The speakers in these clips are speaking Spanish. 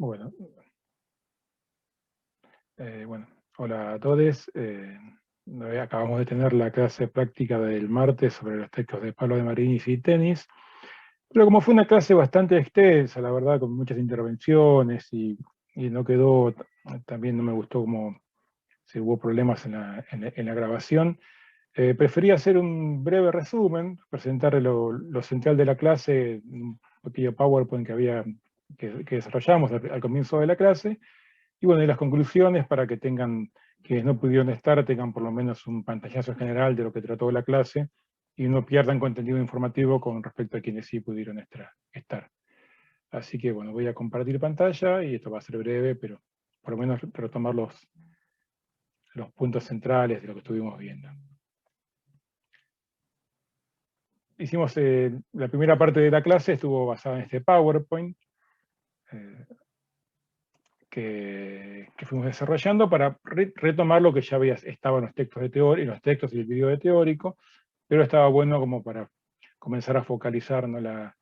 Bueno, hola a todos. Acabamos de tener la clase práctica del martes sobre los textos de Pablo de Marinis y Tenis, pero como fue una clase bastante extensa, la verdad, con muchas intervenciones y no quedó, también no me gustó como si hubo problemas en la grabación, preferí hacer un breve resumen, presentar lo central de la clase, un pequeño PowerPoint que desarrollamos al comienzo de la clase, y bueno, y las conclusiones para que quienes no pudieron estar, tengan por lo menos un pantallazo general de lo que trató la clase y no pierdan contenido informativo con respecto a quienes sí pudieron estar. Así que bueno, voy a compartir pantalla y esto va a ser breve, pero por lo menos retomar los puntos centrales de lo que estuvimos viendo. Hicimos, la primera parte de la clase estuvo basada en este PowerPoint, que fuimos desarrollando para retomar lo que ya estaba en los textos de teoría, en los textos y el video de teórico, pero estaba bueno como para comenzar a focalizar, ¿no? A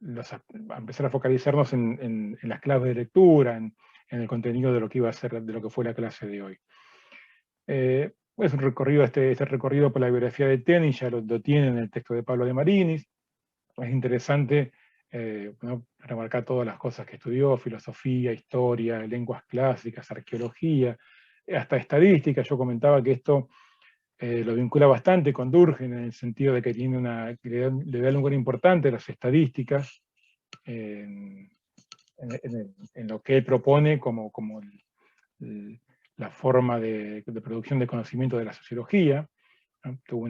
empezar a focalizarnos en las claves de lectura, en el contenido de lo que iba a ser, de lo que fue la clase de hoy. Es un recorrido, este recorrido por la biografía de Tenis, ya lo tiene en el texto de Pablo de Marinis. Es interesante ¿no? remarcar todas las cosas que estudió: filosofía, historia, lenguas clásicas, arqueología, hasta estadística. Yo comentaba que esto lo vincula bastante con Durkheim, en el sentido de que le da un lugar importante a las estadísticas en lo que él propone como la forma de producción de conocimiento de la sociología, ¿no? Tuvo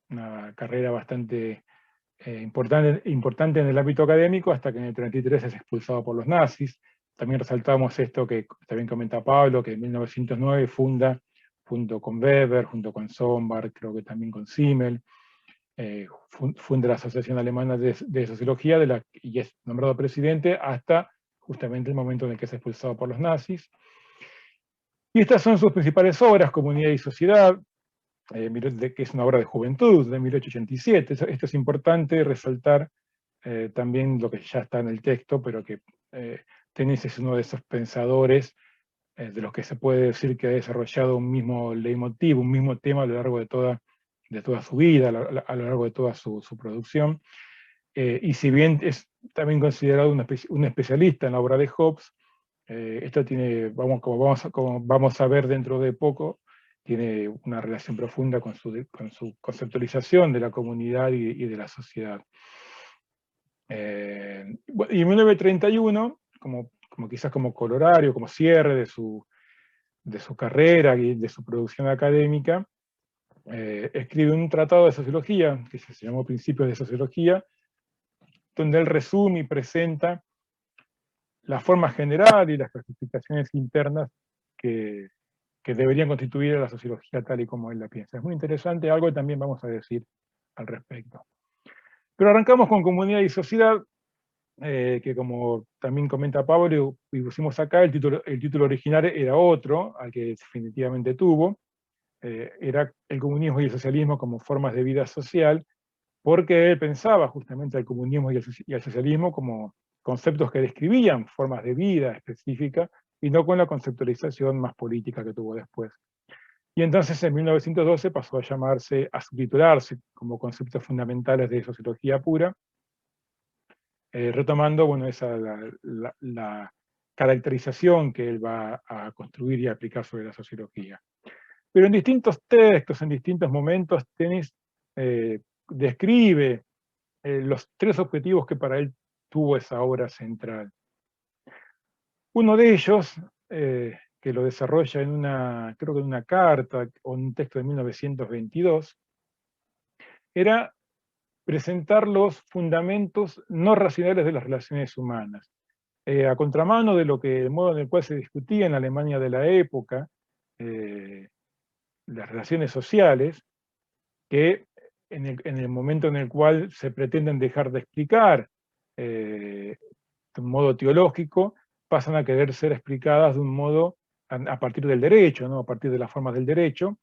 una carrera bastante importante en el ámbito académico, hasta que en el 33 es expulsado por los nazis. También resaltamos esto que también comenta Pablo, que en 1909 funda, junto con Weber, junto con Sombart, creo que también con Simmel, funda la Asociación Alemana de Sociología, y es nombrado presidente hasta justamente el momento en el que es expulsado por los nazis. Y estas son sus principales obras: Comunidad y Sociedad, que es una obra de juventud, de 1887. Esto es importante resaltar también lo que ya está en el texto, pero que Tenis es uno de esos pensadores de los que se puede decir que ha desarrollado un mismo leitmotiv, un mismo tema a lo largo de toda su vida, a lo largo de toda su producción. Y si bien es también considerado un especialista en la obra de Hobbes, esto tiene, como vamos a ver dentro de poco, tiene una relación profunda con su conceptualización de la comunidad y de la sociedad. Y en 1931, quizás como colorario, como cierre de su carrera y de su producción académica, escribe un tratado de sociología, que se llamó Principios de Sociología, donde él resume y presenta la forma general y las clasificaciones internas que deberían constituir a la sociología tal y como él la piensa. Es muy interesante, algo que también vamos a decir al respecto. Pero arrancamos con Comunidad y Sociedad, que como también comenta Pablo, y pusimos acá, el título original era otro, al que definitivamente tuvo, era El comunismo y el socialismo como formas de vida social, porque él pensaba justamente al comunismo y al socialismo como conceptos que describían formas de vida específicas, y no con la conceptualización más política que tuvo después. Y entonces en 1912 pasó a subtitularse como Conceptos Fundamentales de Sociología Pura, retomando, bueno, la caracterización que él va a construir y a aplicar sobre la sociología. Pero en distintos textos, en distintos momentos, Tenis describe los tres objetivos que para él tuvo esa obra central. Uno de ellos, que lo desarrolla creo que en una carta o en un texto de 1922, era presentar los fundamentos no racionales de las relaciones humanas. A contramano de el modo en el cual se discutía en la Alemania de la época las relaciones sociales, que en el momento en el cual se pretenden dejar de explicar de un modo teológico, pasan a querer ser explicadas de un modo a partir del derecho, ¿no? A partir de las formas del derecho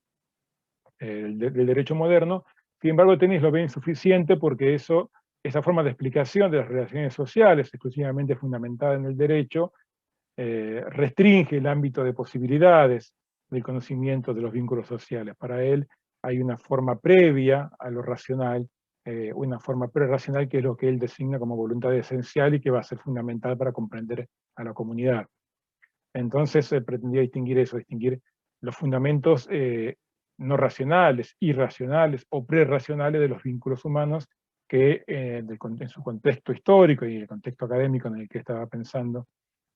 moderno. Sin embargo, Tenis lo ve insuficiente porque eso esa forma de explicación de las relaciones sociales, exclusivamente fundamentada en el derecho, restringe el ámbito de posibilidades del conocimiento de los vínculos sociales. Para él hay una forma previa a lo racional, una forma prerracional, que es lo que él designa como voluntad esencial y que va a ser fundamental para comprender a la comunidad. Entonces pretendía distinguir eso, distinguir los fundamentos no racionales, irracionales o prerracionales de los vínculos humanos que en su contexto histórico y el contexto académico en el que estaba pensando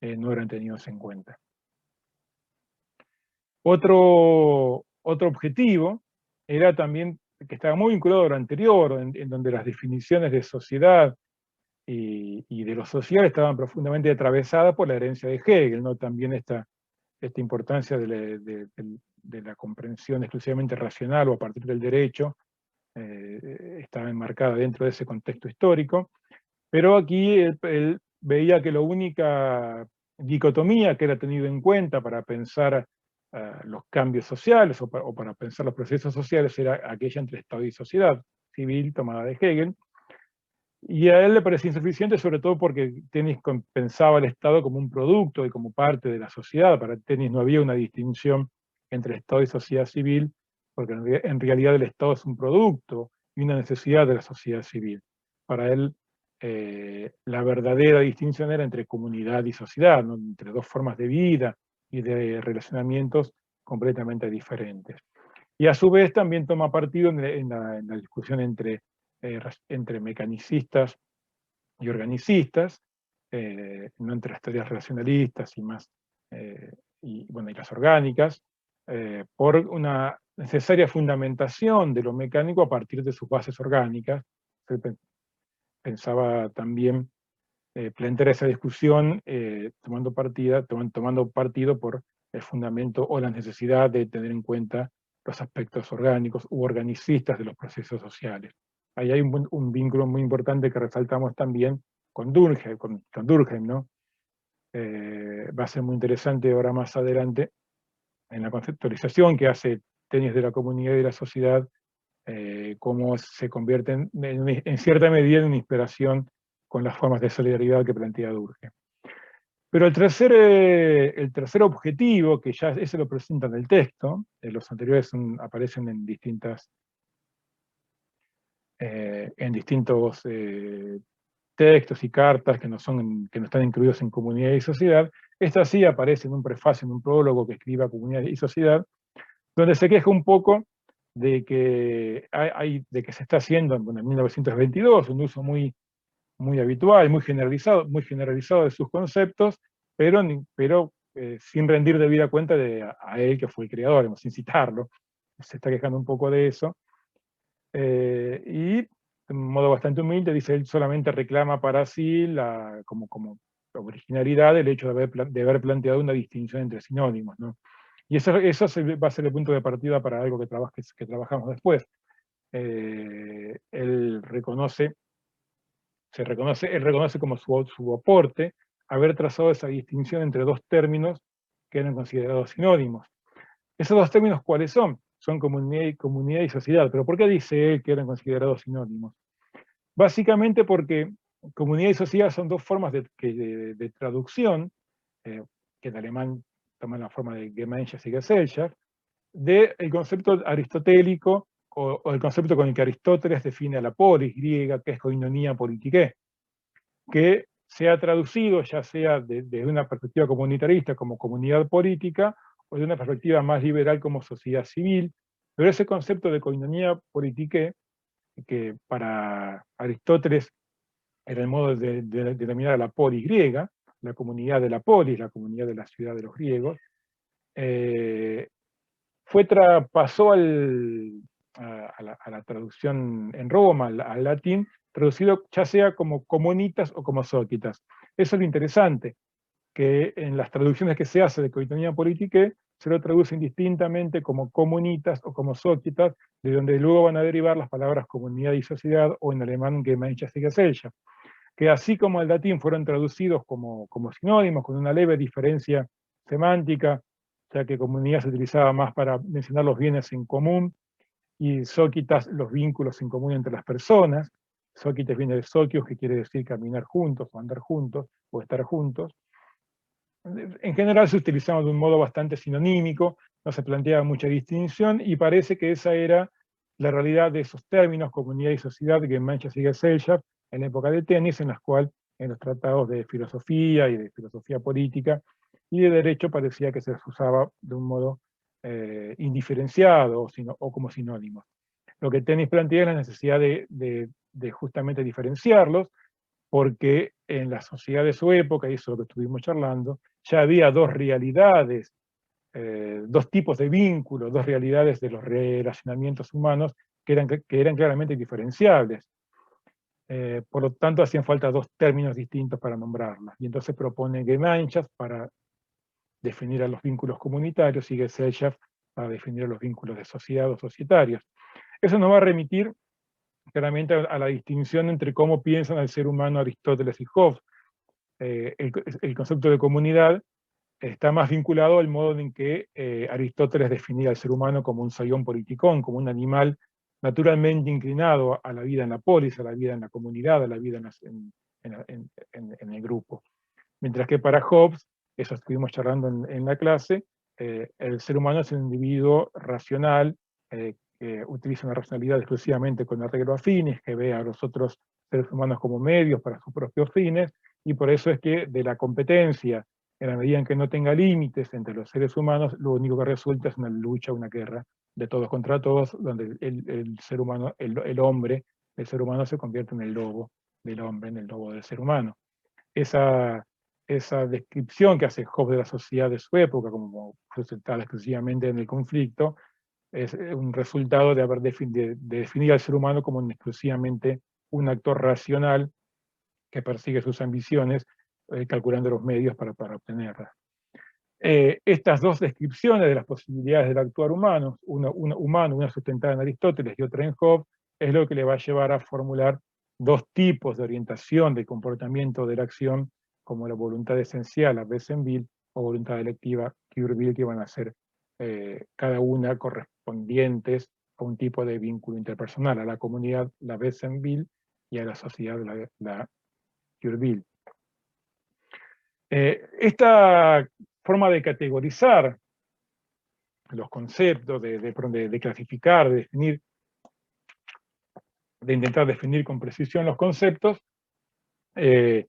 no eran tenidos en cuenta. Otro objetivo era también, que estaba muy vinculado a lo anterior, en donde las definiciones de sociedad y de lo social estaban profundamente atravesadas por la herencia de Hegel, ¿no? También esta importancia de la comprensión exclusivamente racional o a partir del derecho estaba enmarcada dentro de ese contexto histórico, pero aquí él veía que la única dicotomía que era tenido en cuenta para pensar los cambios sociales o para pensar los procesos sociales era aquella entre Estado y sociedad civil tomada de Hegel, y a él le parecía insuficiente, sobre todo porque Tenis pensaba el Estado como un producto y como parte de la sociedad. Para Tenis no había una distinción entre Estado y sociedad civil, porque en realidad el Estado es un producto y una necesidad de la sociedad civil. Para él, la verdadera distinción era entre comunidad y sociedad, ¿no? Entre dos formas de vida y de relacionamientos completamente diferentes. Y a su vez también toma partido en la discusión entre mecanicistas y organicistas, no entre las teorías relacionalistas y más, y las orgánicas, por una necesaria fundamentación de lo mecánico a partir de sus bases orgánicas. Él pensaba también plantear esa discusión tomando partido por el fundamento o la necesidad de tener en cuenta los aspectos orgánicos u organicistas de los procesos sociales. Ahí hay un vínculo muy importante que resaltamos también con Durkheim, ¿no? Va a ser muy interesante ahora más adelante en la conceptualización que hace Tenis de la comunidad y de la sociedad, cómo se convierten en cierta medida en una inspiración con las formas de solidaridad que plantea Durkheim. Pero el tercer objetivo, que ya ese lo presenta en el texto, los anteriores aparecen en distintos textos y cartas que no están incluidos en Comunidad y Sociedad. Esta sí aparece en un prefacio, en un prólogo que escriba Comunidad y Sociedad, donde se queja un poco de que se está haciendo en 1922 un uso muy habitual, muy generalizado de sus conceptos, pero sin rendir debida cuenta a él, que fue el creador, sin citarlo. Se está quejando un poco de eso. Y de un modo bastante humilde dice, él solamente reclama para sí como originalidad el hecho de haber planteado una distinción entre sinónimos, ¿no? Y eso va a ser el punto de partida para algo que trabajamos después. Él reconoce como su aporte haber trazado esa distinción entre dos términos que eran considerados sinónimos. ¿Esos dos términos cuáles son? Son comunidad y sociedad. ¿Pero por qué dice él que eran considerados sinónimos? Básicamente porque comunidad y sociedad son dos formas de traducción, que en alemán toman la forma de Gemeinschaft y Gesellschaft, del concepto aristotélico o el concepto con el que Aristóteles define a la polis griega, que es koinonia politiké, que se ha traducido ya sea desde una perspectiva comunitarista como comunidad política o de una perspectiva más liberal como sociedad civil, pero ese concepto de koinonia politiké, que para Aristóteles era el modo de denominar a la polis griega, la comunidad de la polis, la comunidad de la ciudad de los griegos, pasó a la traducción en Roma, al latín, traducido ya sea como comunitas o como societas. Eso es lo interesante, que en las traducciones que se hace de koinonia politiké se lo traduce indistintamente como comunitas o como societas, de donde luego van a derivar las palabras comunidad y sociedad, o en alemán Gemeinschaft y Gesellschaft, que así como el latín fueron traducidos como sinónimos, con una leve diferencia semántica, ya que comunidad se utilizaba más para mencionar los bienes en común, y societas los vínculos en común entre las personas. Sóquites viene de Sóquios, que quiere decir caminar juntos, o andar juntos, o estar juntos. En general se utilizaba de un modo bastante sinonímico, no se planteaba mucha distinción, y parece que esa era la realidad de esos términos, comunidad y sociedad, que Manchas y Gesellschaft, en la época de Tenis, en las cuales en los tratados de filosofía y de filosofía política y de derecho parecía que se los usaba de un modo indiferenciado o como sinónimos. Lo que Tenis plantea es la necesidad de justamente diferenciarlos, porque en la sociedad de su época, y eso es lo que estuvimos charlando, ya había dos realidades, dos tipos de vínculos, dos realidades de los relacionamientos humanos que eran claramente diferenciables. Por lo tanto, hacían falta dos términos distintos para nombrarlas. Y entonces propone Gemeinschaft para definir a los vínculos comunitarios y Gesellschaft para definir a los vínculos de sociedad o societarios. Eso nos va a remitir claramente a la distinción entre cómo piensan al ser humano Aristóteles y Hobbes. El concepto de comunidad está más vinculado al modo en que Aristóteles definía al ser humano como un sayón politikón, como un animal naturalmente inclinado a la vida en la polis, a la vida en la comunidad, a la vida en el grupo. Mientras que para Hobbes, eso estuvimos charlando en la clase, el ser humano es un individuo racional, que utiliza una racionalidad exclusivamente con arreglo a fines, que ve a los otros seres humanos como medios para sus propios fines, y por eso es que de la competencia, en la medida en que no tenga límites entre los seres humanos, lo único que resulta es una lucha, una guerra de todos contra todos, donde el ser humano, el hombre, el ser humano se convierte en el lobo del hombre, en el lobo del ser humano. Esa descripción que hace Hobbes de la sociedad de su época, como resultada exclusivamente en el conflicto, es un resultado de haber de definir al ser humano como exclusivamente un actor racional que persigue sus ambiciones, calculando los medios para obtenerlas. Estas dos descripciones de las posibilidades del actuar humano, una sustentada en Aristóteles y otra en Hobbes, es lo que le va a llevar a formular dos tipos de orientación del comportamiento de la acción, como la voluntad esencial, la Bessenville, o voluntad electiva, Curville, que van a ser cada una correspondientes a un tipo de vínculo interpersonal, a la comunidad, la Bessenville, y a la sociedad, la Curville. Esta forma de categorizar los conceptos, de clasificar, de definir, de intentar definir con precisión los conceptos, es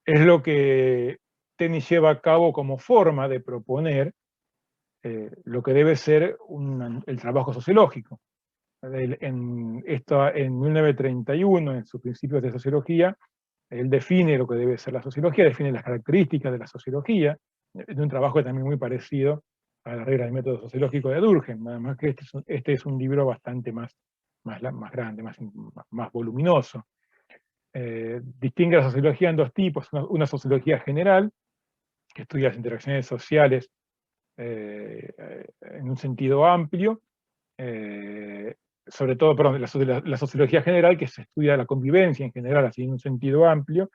lo que Tenis lleva a cabo como forma de proponer lo que debe ser el trabajo sociológico. En 1931, en sus principios de sociología, él define lo que debe ser la sociología, define las características de la sociología, de un trabajo también muy parecido a la regla del método sociológico de Durkheim, nada más que este es un libro bastante más grande, más voluminoso. Distingue la sociología en dos tipos, una sociología general, que estudia las interacciones sociales en un sentido amplio, sobre todo, perdón, la sociología general, que se estudia la convivencia en general, así en un sentido amplio,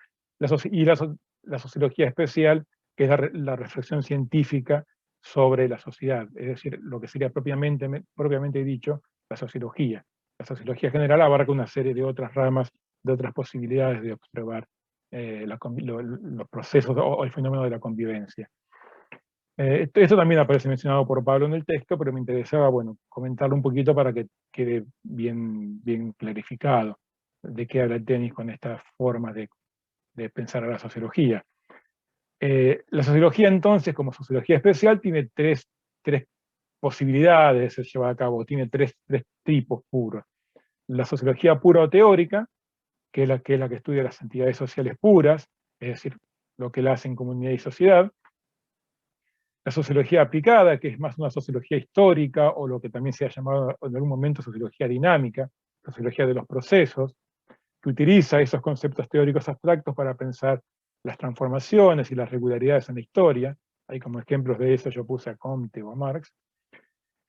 y la sociología especial, que es la reflexión científica sobre la sociedad, es decir, lo que sería propiamente dicho, la sociología. La sociología general abarca una serie de otras ramas, de otras posibilidades de observar los procesos o el fenómeno de la convivencia. Esto también aparece mencionado por Pablo en el texto, pero me interesaba, bueno, comentarlo un poquito para que quede bien clarificado de qué habla Tenis con esta forma de pensar a la sociología. La sociología entonces, como sociología especial, tiene tres posibilidades de ser llevada a cabo, tiene tres tipos puros. La sociología pura o teórica, que es la que estudia las entidades sociales puras, es decir, lo que la hace en comunidad y sociedad. La sociología aplicada, que es más una sociología histórica, o lo que también se ha llamado en algún momento sociología dinámica, sociología de los procesos, que utiliza esos conceptos teóricos abstractos para pensar las transformaciones y las regularidades en la historia. Hay como ejemplos de eso yo puse a Comte o a Marx.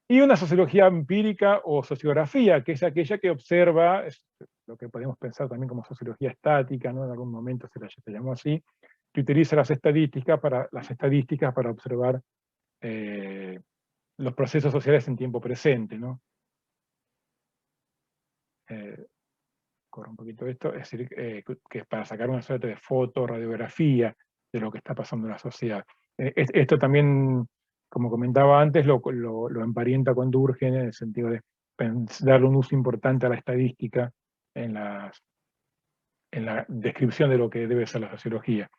Y una sociología empírica o sociografía, que es aquella que observa, es lo que podemos pensar también como sociología estática, ¿no? En algún momento se llamó así, que utiliza las estadísticas para observar los procesos sociales en tiempo presente, ¿no? corro un poquito esto, es decir, que es para sacar una suerte de foto, radiografía de lo que está pasando en la sociedad. Esto también, como comentaba antes, lo emparenta con Durkheim en el sentido de darle un uso importante a la estadística en la descripción de lo que debe ser la sociología.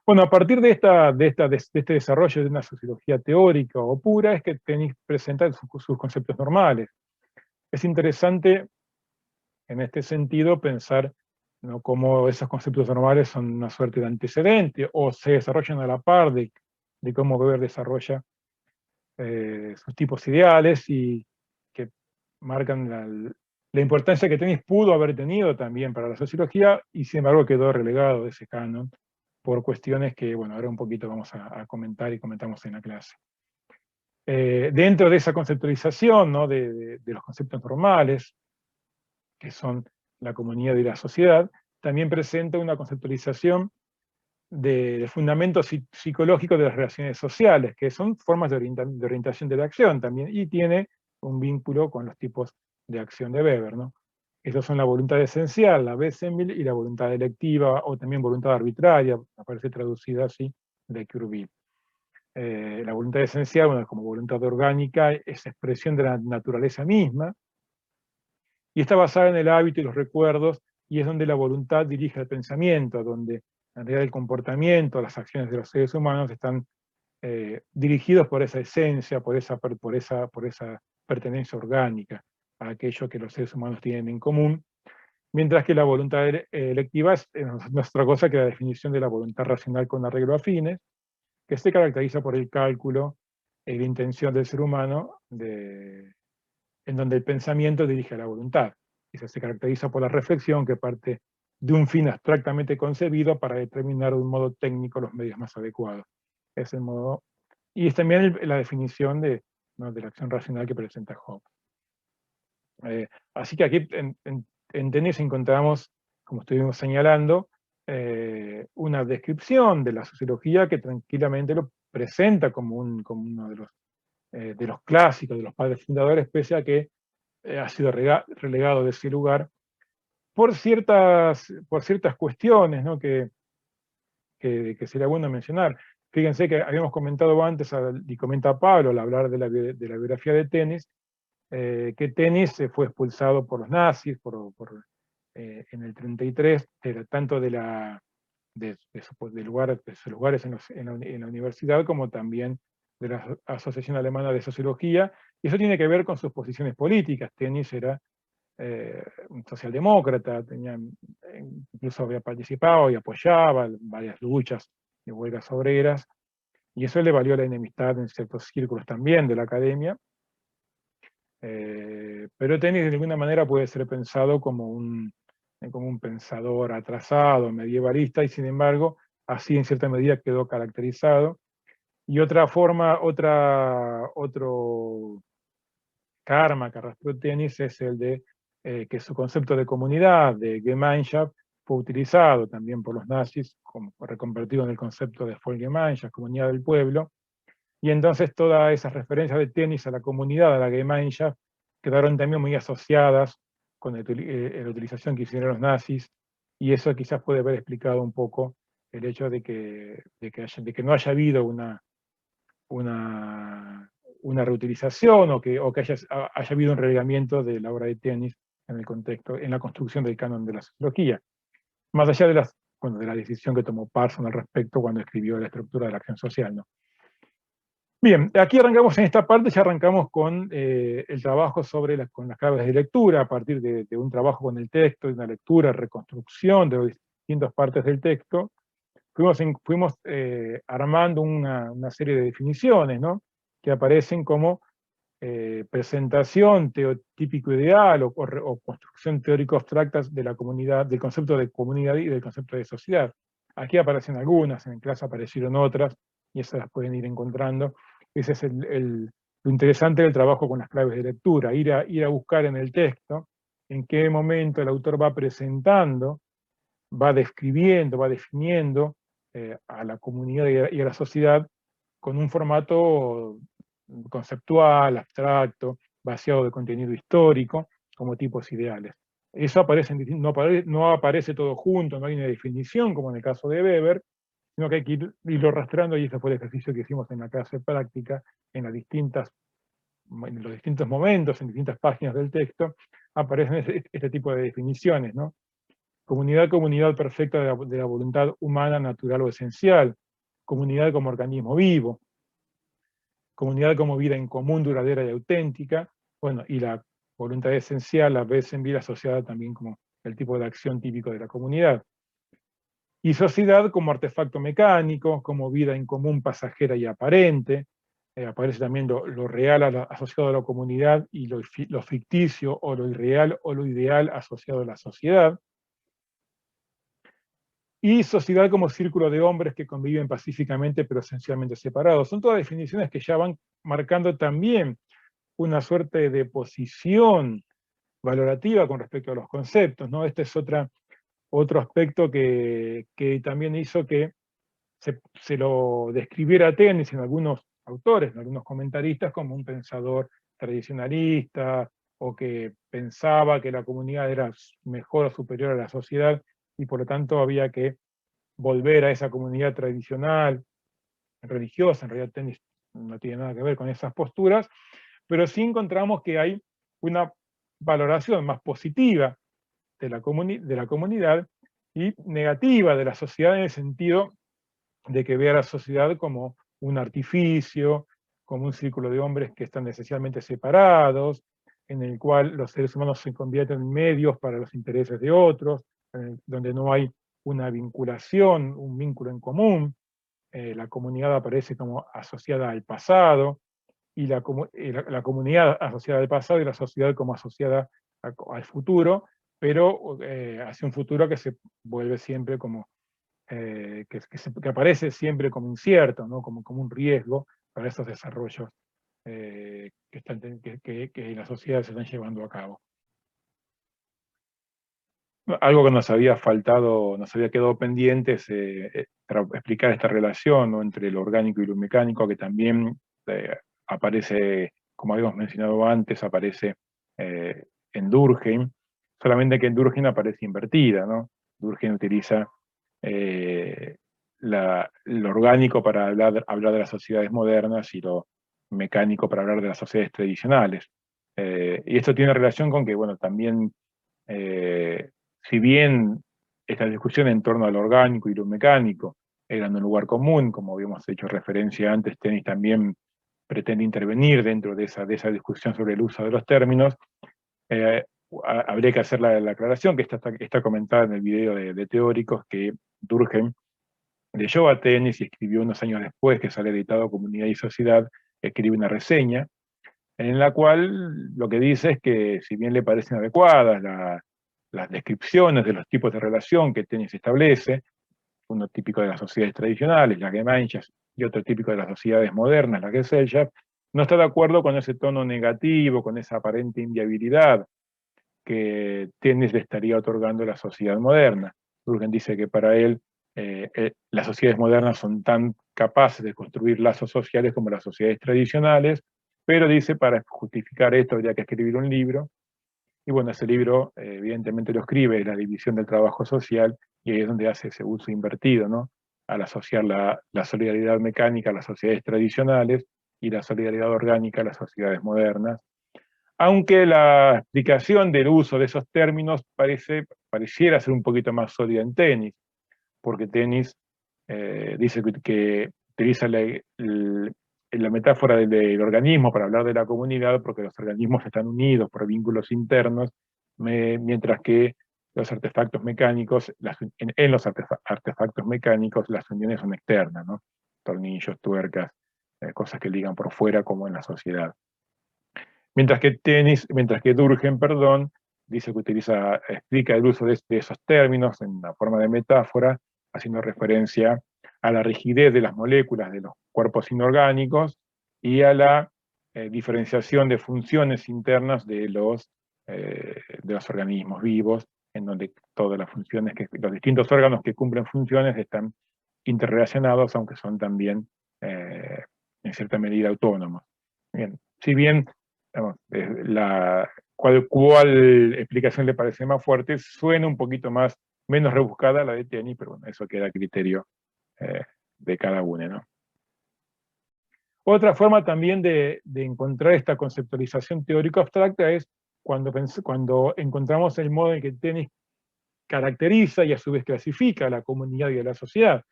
Bueno, a partir de este desarrollo de una sociología teórica o pura, es que Tenis presenta sus conceptos normales. Es interesante, en este sentido, pensar, ¿no?, cómo esos conceptos normales son una suerte de antecedente, o se desarrollan a la par de cómo Weber desarrolla sus tipos ideales, y que marcan la importancia que Tenis pudo haber tenido también para la sociología, y sin embargo quedó relegado de ese canon por cuestiones que, bueno, ahora un poquito vamos a comentar y comentamos en la clase. Dentro de esa conceptualización, ¿no?, de los conceptos normales, que son la comunidad y la sociedad, también presenta una conceptualización de fundamentos psicológicos de las relaciones sociales, que son formas de orientación de la acción también, y tiene un vínculo con los tipos de acción de Weber, ¿no? Estos son la voluntad esencial, la Wessenwille, y la voluntad electiva, o también voluntad arbitraria, aparece traducida así, de Courbet. La voluntad esencial, bueno, como voluntad orgánica, es expresión de la naturaleza misma, y está basada en el hábito y los recuerdos, y es donde la voluntad dirige el pensamiento, donde en realidad el comportamiento, las acciones de los seres humanos están dirigidos por esa esencia, por esa pertenencia orgánica a aquello que los seres humanos tienen en común, mientras que la voluntad electiva no es otra cosa que la definición de la voluntad racional con arreglo a fines, que se caracteriza por el cálculo y la intención del ser humano, en donde el pensamiento dirige a la voluntad. Eso se caracteriza por la reflexión, que parte de un fin abstractamente concebido para determinar de un modo técnico los medios más adecuados. Es el modo, y es también la definición ¿no?, de la acción racional que presenta Hobbes. Así que aquí en Tenis encontramos, como estuvimos señalando, una descripción de la sociología que tranquilamente lo presenta como uno de los clásicos, de los padres fundadores, pese a que ha sido relegado de ese lugar por ciertas cuestiones, ¿no?, que sería bueno mencionar. Fíjense que habíamos comentado antes, y comenta Pablo al hablar de la biografía de Tenis, que Tenis fue expulsado por los nazis en el 33, tanto de sus lugares en la universidad, como también de la Asociación Alemana de Sociología, y eso tiene que ver con sus posiciones políticas. Tenis era un socialdemócrata, incluso había participado y apoyaba varias luchas de huelgas obreras, y eso le valió la enemistad en ciertos círculos también de la academia. Pero Tenis de alguna manera puede ser pensado como un pensador atrasado, medievalista, y sin embargo, así en cierta medida quedó caracterizado. Y otro karma que arrastró Tenis es el de que su concepto de comunidad, de Gemeinschaft, fue utilizado también por los nazis, reconvertido en el concepto de Volksgemeinschaft, comunidad del pueblo, y entonces todas esas referencias de Tenis a la comunidad, a la Gemeinschaft, quedaron también muy asociadas con la utilización que hicieron los nazis, y eso quizás puede haber explicado un poco el hecho de que no haya habido una reutilización, o que haya habido un relegamiento de la obra de Tenis en el contexto, en la construcción del canon de la sociología, más allá de la decisión que tomó Parsons al respecto cuando escribió la estructura de la acción social, ¿no? Bien, aquí arrancamos en esta parte, ya arrancamos con el trabajo con las claves de lectura, a partir de un trabajo con el texto, de una lectura, reconstrucción de las distintas partes del texto. Fuimos armando una serie de definiciones, ¿no?, que aparecen como presentación teotípico ideal, o construcción teórico abstracta de la comunidad, del concepto de comunidad y del concepto de sociedad. Aquí aparecen algunas, en clase aparecieron otras, y esas las pueden ir encontrando. Ese es lo interesante del trabajo con las claves de lectura, ir a buscar en el texto en qué momento el autor va presentando, va describiendo, va definiendo a la comunidad y a la sociedad con un formato conceptual, abstracto, vaciado de contenido histórico, como tipos ideales. Eso aparece no aparece todo junto, no hay una definición como en el caso de Weber, sino que hay que irlo rastreando, y ese fue el ejercicio que hicimos en la clase práctica, en los distintos momentos, en distintas páginas del texto, aparecen este tipo de definiciones, ¿no? Comunidad perfecta de la voluntad humana, natural o esencial, comunidad como organismo vivo, comunidad como vida en común, duradera y auténtica, bueno, y la voluntad esencial, la vez en vida asociada también como el tipo de acción típico de la comunidad. Y sociedad como artefacto mecánico, como vida en común pasajera y aparente. Aparece también lo real asociado a la comunidad y lo ficticio o lo irreal o lo ideal asociado a la sociedad. Y sociedad como círculo de hombres que conviven pacíficamente pero esencialmente separados. Son todas definiciones que ya van marcando también una suerte de posición valorativa con respecto a los conceptos, ¿no? Este es otro aspecto que también hizo que se lo describiera a Tenis en algunos autores, en algunos comentaristas, como un pensador tradicionalista, o que pensaba que la comunidad era mejor o superior a la sociedad, y por lo tanto había que volver a esa comunidad tradicional, religiosa. En realidad Tenis no tiene nada que ver con esas posturas, pero sí encontramos que hay una valoración más positiva de la comunidad y negativa de la sociedad, en el sentido de que ve a la sociedad como un artificio, como un círculo de hombres que están esencialmente separados, en el cual los seres humanos se convierten en medios para los intereses de otros, donde no hay una vinculación, un vínculo en común. La comunidad aparece como asociada al pasado, y la comunidad asociada al pasado, y la sociedad como asociada al futuro, pero hacia un futuro que se vuelve siempre como, que aparece siempre como incierto, ¿no? como un riesgo para esos desarrollos que en la sociedad se están llevando a cabo. Algo que nos había faltado, nos había quedado pendiente, es explicar esta relación, ¿no?, entre lo orgánico y lo mecánico, que también aparece, como habíamos mencionado antes, aparece en Durkheim, solamente que en Durkheim aparece invertida, ¿no? Durkheim utiliza eh, lo orgánico para hablar de las sociedades modernas, y lo mecánico para hablar de las sociedades tradicionales. Y esto tiene relación con que, bueno, también, si bien esta discusión en torno al orgánico y lo mecánico eran un lugar común, como habíamos hecho referencia antes, Tenis también pretende intervenir dentro de esa discusión sobre el uso de los términos. Habría que hacer la aclaración, que está comentada en el video de Teóricos, que Durkheim leyó a Tenis y escribió unos años después, que sale editado Comunidad y Sociedad, escribe una reseña, en la cual lo que dice es que, si bien le parecen adecuadas las descripciones de los tipos de relación que Tenis establece, uno típico de las sociedades tradicionales, la Gemeinschaft, y otro típico de las sociedades modernas, la Gesellschaft, no está de acuerdo con ese tono negativo, con esa aparente inviabilidad que Tenis le estaría otorgando a la sociedad moderna. Durkheim dice que para él las sociedades modernas son tan capaces de construir lazos sociales como las sociedades tradicionales, pero dice, para justificar esto habría que escribir un libro, y bueno, ese libro evidentemente lo escribe, La división del trabajo social, y ahí es donde hace ese uso invertido, ¿no?, al asociar la solidaridad mecánica a las sociedades tradicionales y la solidaridad orgánica a las sociedades modernas. Aunque la explicación del uso de esos términos pareciera ser un poquito más sólida en Tenis, porque Tenis dice que utiliza la metáfora del organismo para hablar de la comunidad, porque los organismos están unidos por vínculos internos, mientras que los artefactos mecánicos, en los artefactos mecánicos, las uniones son externas, ¿no? Tornillos, tuercas, cosas que ligan por fuera, como en la sociedad. Mientras que Durkheim, perdón, dice que explica el uso de esos términos en la forma de metáfora, haciendo referencia a la rigidez de las moléculas de los cuerpos inorgánicos y a la diferenciación de funciones internas de los organismos vivos, en donde todas las funciones, los distintos órganos que cumplen funciones están interrelacionados, aunque son también en cierta medida autónomos. Bien, si bien digamos, cuál explicación le parece más fuerte, suena un poquito menos rebuscada la de Tenis, pero bueno, eso queda a criterio de cada uno, ¿no? Otra forma también de encontrar esta conceptualización teórica abstracta es cuando encontramos el modo en que Tenis caracteriza y a su vez clasifica a la comunidad y a la sociedad.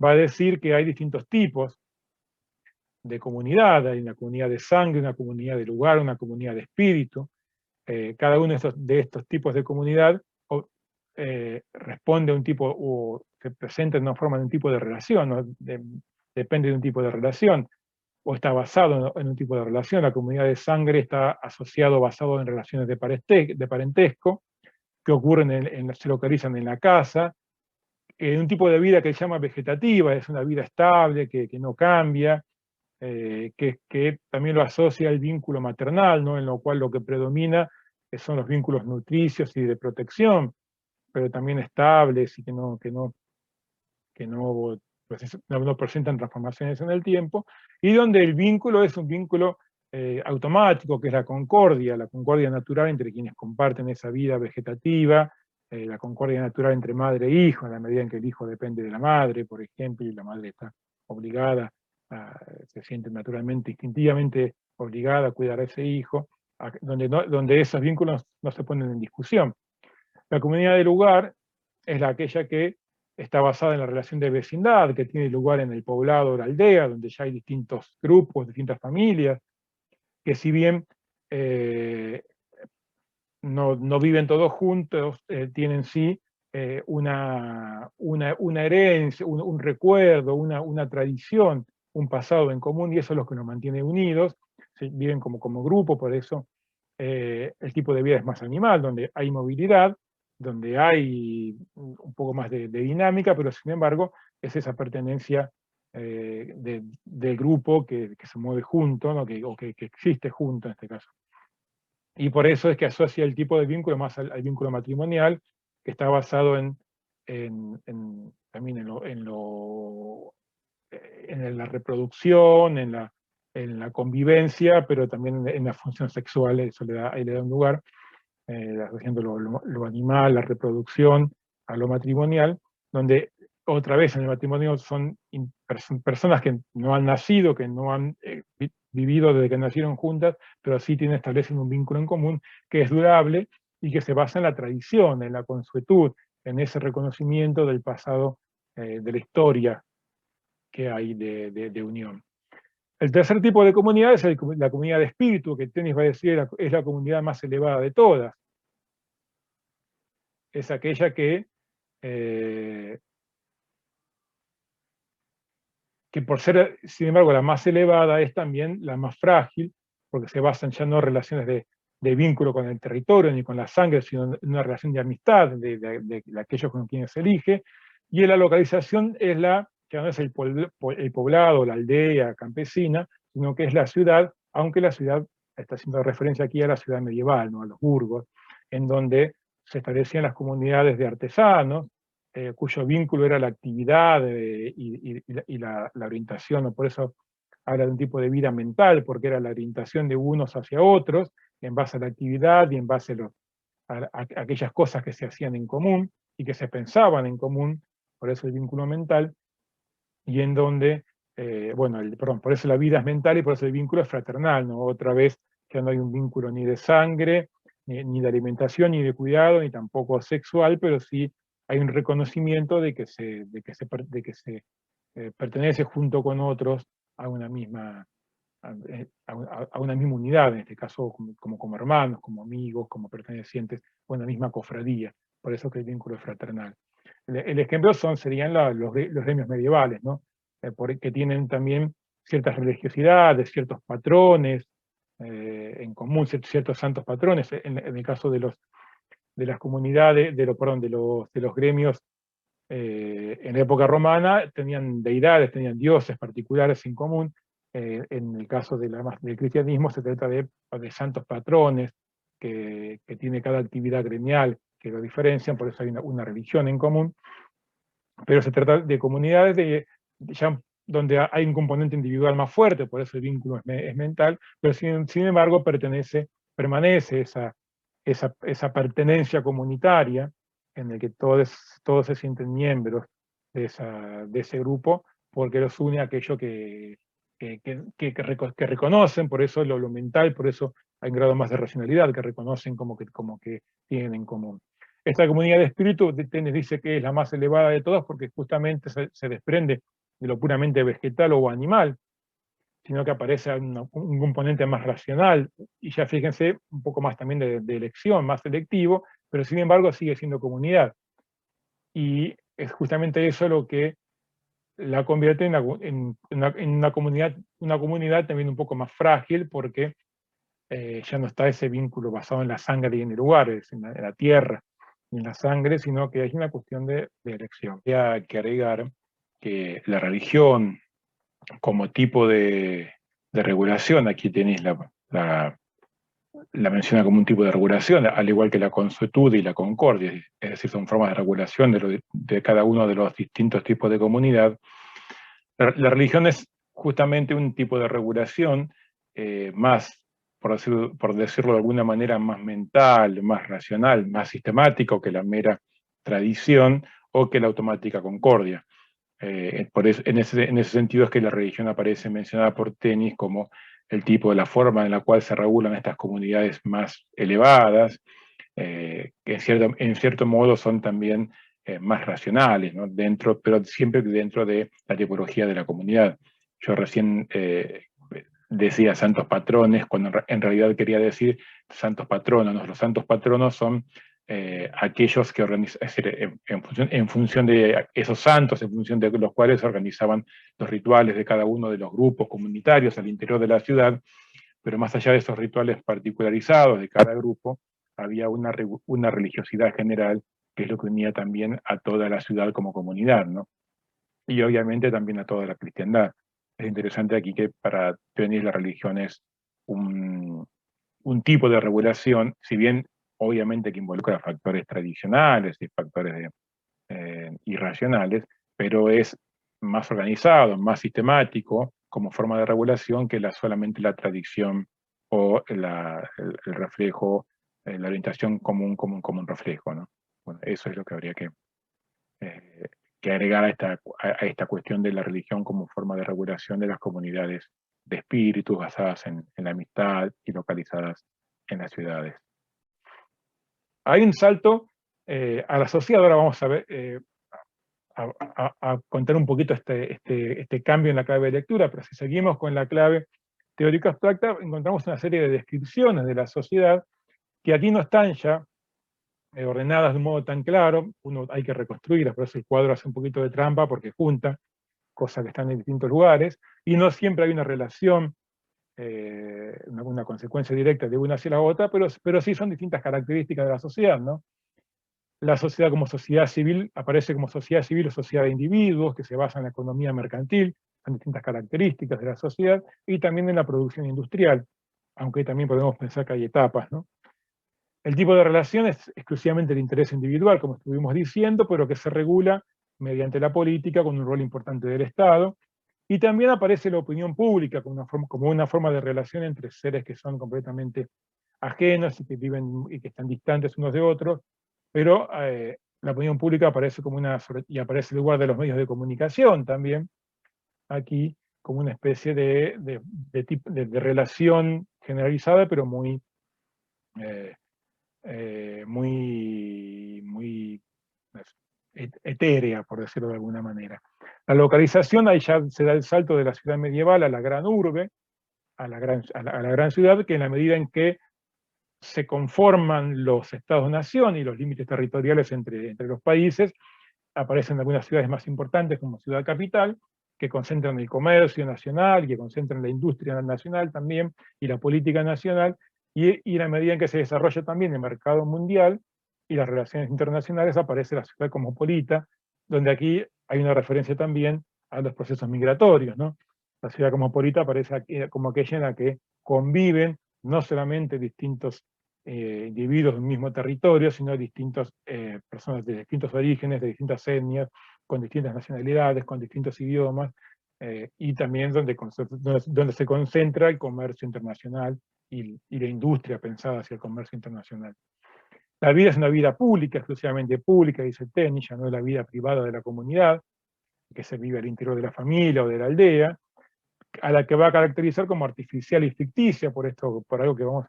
Va a decir que hay distintos tipos de comunidad, hay una comunidad de sangre, una comunidad de lugar, una comunidad de espíritu. Cada uno de estos tipos de comunidad responde a un tipo, o se presenta en una forma de un tipo de relación, ¿no? Depende de un tipo de relación, o está basado en un tipo de relación. La comunidad de sangre está basado en relaciones de parentesco, que ocurren se localizan en la casa, en un tipo de vida que se llama vegetativa, es una vida estable, que no cambia, que también lo asocia al vínculo maternal, ¿no? En lo cual lo que predomina son los vínculos nutricios y de protección, pero también estables y que no no presentan transformaciones en el tiempo, y donde el vínculo es un vínculo automático, que es la concordia natural entre quienes comparten esa vida vegetativa, la concordia natural entre madre e hijo, en la medida en que el hijo depende de la madre, por ejemplo, y la madre está obligada, se siente naturalmente, instintivamente obligada a cuidar a ese hijo, donde esos vínculos no se ponen en discusión. La comunidad de lugar es aquella que está basada en la relación de vecindad, que tiene lugar en el poblado o la aldea, donde ya hay distintos grupos, distintas familias, que si bien no viven todos juntos, tienen sí una herencia, un recuerdo, una tradición, un pasado en común, y eso es lo que nos mantiene unidos. ¿Sí? Viven como grupo, por eso el tipo de vida es más animal, donde hay movilidad, donde hay un poco más de dinámica, pero sin embargo es esa pertenencia del grupo que se mueve junto, ¿no? o que existe junto en este caso. Y por eso es que asocia el tipo de vínculo más al vínculo matrimonial, que está basado también en la reproducción, en la convivencia, pero también en la función sexual, eso ahí le da un lugar, asociando lo animal, la reproducción, a lo matrimonial, donde otra vez en el matrimonio son personas que no han nacido, que no han vivido desde que nacieron juntas, pero sí establecen un vínculo en común que es durable y que se basa en la tradición, en la consuetud, en ese reconocimiento del pasado, de la historia que hay de unión. El tercer tipo de comunidad es la comunidad de espíritu, que Tenis va a decir es la comunidad más elevada de todas. Es aquella que por ser, sin embargo, la más elevada, es también la más frágil, porque se basan ya no en relaciones de vínculo con el territorio ni con la sangre, sino en una relación de amistad de aquellos con quienes se elige, y en la localización es que no es el poblado, la aldea campesina, sino que es la ciudad, aunque la ciudad está haciendo referencia aquí a la ciudad medieval, ¿no? A los burgos, en donde se establecían las comunidades de artesanos, cuyo vínculo era la actividad y la orientación, ¿no? Por eso habla de un tipo de vida mental, porque era la orientación de unos hacia otros, en base a la actividad y en base a aquellas cosas que se hacían en común y que se pensaban en común, por eso el vínculo mental, y en donde, por eso la vida es mental y por eso el vínculo es fraternal, ¿no? Otra vez ya no hay un vínculo ni de sangre, ni de alimentación, ni de cuidado, ni tampoco sexual, pero sí hay un reconocimiento de que se pertenece junto con otros a una misma, a una misma unidad, en este caso como hermanos, como amigos, como pertenecientes a una misma cofradía. Por eso que el vínculo es fraternal. El ejemplo serían los gremios medievales, ¿no? Que tienen también ciertas religiosidades, ciertos patrones en común, ciertos santos patrones. En el caso de las comunidades, de los gremios en la época romana, tenían deidades, tenían dioses particulares en común. En el caso del cristianismo se trata de santos patrones que tiene cada actividad gremial, que lo diferencian, por eso hay una religión en común, pero se trata de comunidades ya donde hay un componente individual más fuerte, por eso el vínculo es mental, pero sin embargo permanece esa pertenencia comunitaria en el que todos se sienten miembros de ese grupo, porque los une aquello que reconocen, por eso lo mental, por eso hay un grado más de racionalidad, que reconocen como que tienen en común. Esta comunidad de espíritu, Tenes dice que es la más elevada de todas porque justamente se desprende de lo puramente vegetal o animal, sino que aparece un componente más racional, y ya fíjense, un poco más también de elección, más selectivo, pero sin embargo sigue siendo comunidad. Y es justamente eso lo que la convierte en una comunidad también un poco más frágil, porque ya no está ese vínculo basado en la sangre y en el lugar, en la tierra, y en la sangre, sino que es una cuestión de elección. Hay que agregar que la religión como tipo de regulación, aquí tenéis la menciona como un tipo de regulación, al igual que la consuetud y la concordia, es decir, son formas de regulación de cada uno de los distintos tipos de comunidad. La religión es justamente un tipo de regulación más, por decirlo de alguna manera, más mental, más racional, más sistemático que la mera tradición o que la automática concordia. Por eso, en ese sentido es que la religión aparece mencionada por Tenis como el tipo de la forma en la cual se regulan estas comunidades más elevadas, que en cierto modo son también más racionales, ¿no? Pero siempre dentro de la tipología de la comunidad. Yo recién decía santos patrones, cuando en realidad quería decir santos patronos, ¿no? Los santos patronos son aquellos que organizan, es decir, en función de esos santos, en función de los cuales se organizaban los rituales de cada uno de los grupos comunitarios al interior de la ciudad, pero más allá de esos rituales particularizados de cada grupo, había una religiosidad general que es lo que unía también a toda la ciudad como comunidad, ¿no? Y obviamente también a toda la cristiandad. Es interesante aquí que para Tenis la religión es un tipo de regulación, si bien obviamente que involucra factores tradicionales y factores irracionales, pero es más organizado, más sistemático como forma de regulación que solamente la tradición o el reflejo, la orientación como un reflejo, ¿no? Bueno, eso es lo que habría eh, que agregar a esta cuestión de la religión como forma de regulación de las comunidades de espíritus basadas en la amistad y localizadas en las ciudades. Hay un salto a la sociedad, ahora vamos a ver, a contar un poquito este cambio en la clave de lectura, pero si seguimos con la clave teórica abstracta, encontramos una serie de descripciones de la sociedad que aquí no están ya ordenadas de un modo tan claro, uno hay que reconstruirlas, por eso el cuadro hace un poquito de trampa porque junta cosas que están en distintos lugares, y no siempre hay una relación, una consecuencia directa de una hacia la otra, pero sí son distintas características de la sociedad, ¿no? La sociedad como sociedad civil aparece como sociedad civil o sociedad de individuos que se basa en la economía mercantil, son distintas características de la sociedad, y también en la producción industrial, aunque también podemos pensar que hay etapas, ¿no? El tipo de relación es exclusivamente el interés individual, como estuvimos diciendo, pero que se regula mediante la política con un rol importante del Estado, y también aparece la opinión pública como una forma de relación entre seres que son completamente ajenos y que viven y que están distantes unos de otros, pero la opinión pública aparece y aparece en lugar de los medios de comunicación también, aquí, como una especie de relación generalizada, pero eh, muy etérea, por decirlo de alguna manera. La localización, ahí ya se da el salto de la ciudad medieval a la gran urbe, a la gran ciudad, que en la medida en que se conforman los estados-nación y los límites territoriales entre los países, aparecen algunas ciudades más importantes como ciudad capital, que concentran el comercio nacional, que concentran la industria nacional también, y la política nacional, y en la medida en que se desarrolla también el mercado mundial y las relaciones internacionales, aparece la ciudad cosmopolita, donde aquí hay una referencia también a los procesos migratorios, ¿no? La ciudad cosmopolita aparece como aquella en la que conviven no solamente distintos individuos de un mismo territorio, sino distintas personas de distintos orígenes, de distintas etnias, con distintas nacionalidades, con distintos idiomas, y también donde se concentra el comercio internacional y la industria pensada hacia el comercio internacional. La vida es una vida pública, exclusivamente pública, dice Tenny, ya no es la vida privada de la comunidad, que se vive al interior de la familia o de la aldea, a la que va a caracterizar como artificial y ficticia, por algo que vamos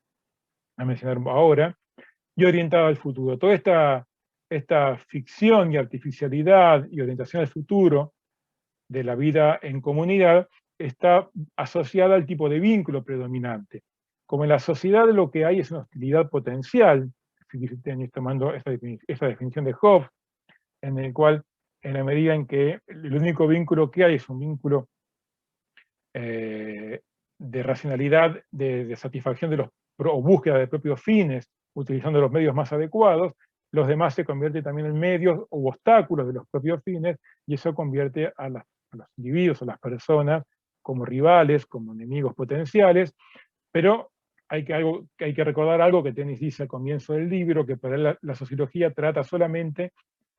a mencionar ahora, y orientada al futuro. Toda esta ficción y artificialidad y orientación al futuro de la vida en comunidad está asociada al tipo de vínculo predominante. Como en la sociedad lo que hay es una hostilidad potencial, tomando esta definición de Hobbes, en el cual, en la medida en que el único vínculo que hay es un vínculo de racionalidad, de satisfacción o búsqueda de propios fines, utilizando los medios más adecuados, los demás se convierten también en medios u obstáculos de los propios fines, y eso convierte a los individuos, a las personas, como rivales, como enemigos potenciales, pero hay que recordar algo que Tennis dice al comienzo del libro, que para él la sociología trata solamente